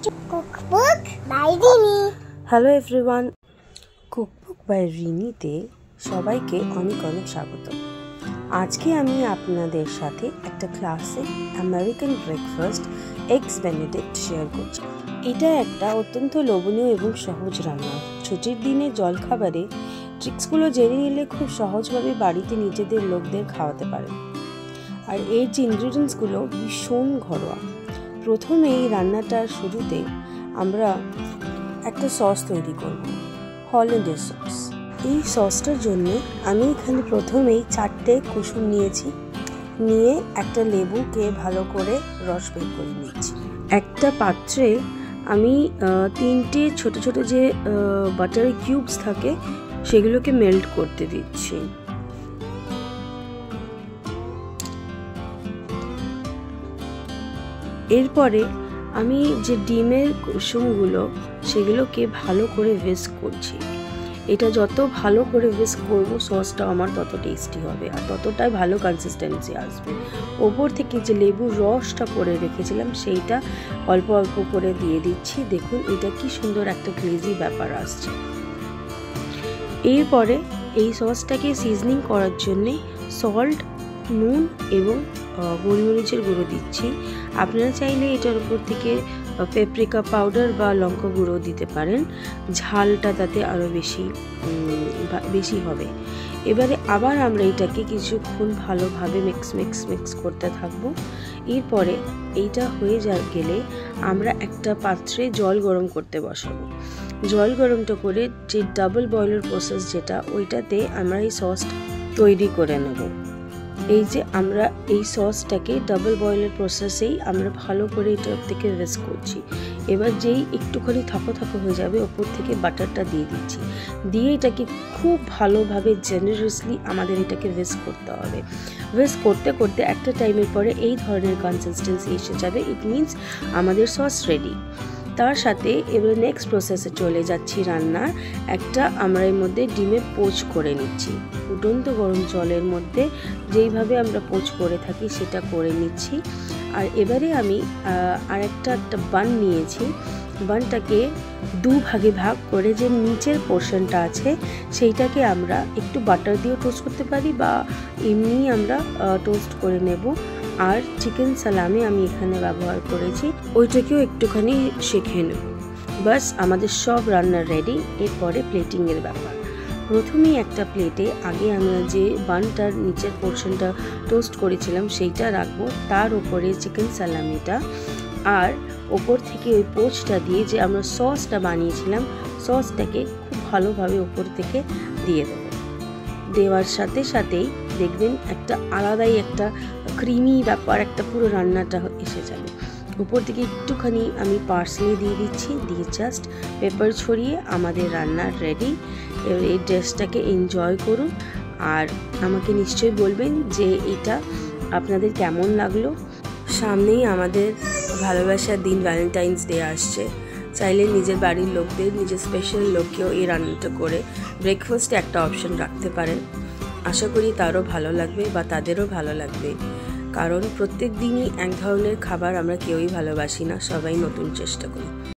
Cookbook by Rini. Hello everyone, cookbook by রিনিতে সবাইকে অনেক অনেক স্বাগত। আজকে আমি আপনাদের সাথে একটা classic American breakfast eggs Benedict share করছি। এটা একটা অত্যন্ত লোভনীয় এবং সহজ রান্না। ছুটির দিনে জলখাবারে ট্রিক্সগুলো জেনে নিলে খুব সহজভাবে বাড়িতে নিজেদের লোকদের খাওয়াতে পারেন। আর এর যে ইনগ্রিডিয়েন্টসগুলো ভীষণ ঘরোয়া। প্রথমে এই রান্নাটার শুরুতে আমরা একটা সস তৈরি করব, হল্যান্ডের সস। এই সসটার জন্য আমি এখানে প্রথমেই 4টে কুসুম নিয়েছি, নিয়ে একটা লেবুকে ভালো করে রস বের করে নিচ্ছি। একটা পাত্রে আমি 3টে ছোট ছোট যে বাটার কিউবস থাকে সেগুলোকে মেল্ট করতে দিচ্ছি। এরপরে আমি যে ডিমের কুসুমগুলো সেগুলোকে ভালো করে হুইস্ক করছি। এটা যত ভালো করে হুইস্ক করবো সসটা আমার তত টেস্টি হবে আর ততটাই ভালো কনসিস্টেন্সি আসবে। ওপর থেকে যে লেবুর রসটা করে রেখেছিলাম সেইটা অল্প অল্প করে দিয়ে দিচ্ছি। দেখুন এটা কি সুন্দর একটা গ্লেজি ব্যাপার আসছে। এরপরে এই সসটাকে সিজনিং করার জন্যে সল্ট, নুন এবং গোলমরিচের গুঁড়ো দিচ্ছি। আপনারা চাইলে এটার উপর থেকে পেপরিকা পাউডার বা লঙ্কা গুঁড়ো দিতে পারেন, ঝালটা তাতে আরও বেশি হবে। এবারে আবার আমরা এটাকে কিছুক্ষণ ভালোভাবে মিক্স করতে থাকবো। এরপরে এইটা হয়ে গেলে আমরা একটা পাত্রে জল গরম করতে বসাবো। জল গরমটা করে যে ডাবল বয়লার প্রসেস যেটা, ওইটাতে আমরা এই সসটা তৈরি করে নেব। এই যে আমরা এই সসটাকে ডাবল বয়লের প্রসেসেই আমরা ভালো করে এটার থেকে হুইস্ক করছি। এবার যেই একটুখানি থাকো হয়ে যাবে ওপর থেকে বাটারটা দিয়ে দিচ্ছি। দিয়ে এটাকে খুব ভালোভাবে জেনারেসলি আমাদের এটাকে হুইস্ক করতে হবে। হুইস্ক করতে করতে একটা টাইমের পরে এই ধরনের কনসিস্টেন্সি এসে যাবে। ইট মিনস আমাদের সস রেডি। তার সাথে এবার নেক্সট প্রসেসে চলে যাচ্ছি রান্নার। একটা আমরা এর মধ্যে ডিমের পোচ করে নিচ্ছি। ফুটন্ত গরম জলের মধ্যে যেইভাবে আমরা পোচ করে থাকি সেটা করে নিচ্ছি। আর এবারে আমি একটা বান নিয়েছি। বানটাকে দুভাগে ভাগ করে যে নিচের পোর্শনটা আছে সেইটাকে আমরা একটু বাটার দিয়েও টোস্ট করতে পারি বা এমনি আমরা টোস্ট করে নেব। আর চিকেন সালামি আমি এখানে ব্যবহার করেছি, ওইটাকেও একটুখানি শেখে নেব। বাস আমাদের সব রান্না রেডি। এরপরে প্লেটিংয়ের ব্যাপার। প্রথমেই একটা প্লেটে আগে আমরা যে বানটার নিচের পোর্শনটা টোস্ট করেছিলাম সেইটা রাখবো, তার উপরে চিকেন সালামিটা আর ওপর থেকে ওই পোচটা দিয়ে যে আমরা সসটা বানিয়েছিলাম সসটাকে খুব ভালোভাবে ওপর থেকে দিয়ে দেবো। দেওয়ার সাথে সাথেই দেখবেন একটা আলাদাই একটা ক্রিমি ব্যাপার, একটা পুরো রান্নাটা এসে যাবে। উপর থেকে একটুখানি আমি পার্সলি দিয়ে দিচ্ছি, দিয়ে জাস্ট পেপার ছড়িয়ে আমাদের রান্না রেডি। এই ড্রেসটাকে এনজয় করুন আর আমাকে নিশ্চয়ই বলবেন যে এটা আপনাদের কেমন লাগলো। সামনেই আমাদের ভালোবাসার দিন, ভ্যালেন্টাইন্স ডে আসছে। চাইলে নিজের বাড়ির লোকদের, নিজের স্পেশাল লোককেও এই রান্নাটা করে ব্রেকফাস্টে একটা অপশন রাখতে পারেন। আশা করি তারও ভালো লাগবে বা তাদেরও ভালো লাগবে, কারণ প্রত্যেক দিনই এক ধরনের খাবার আমরা কেউই ভালোবাসি না, সবাই নতুন চেষ্টা করি।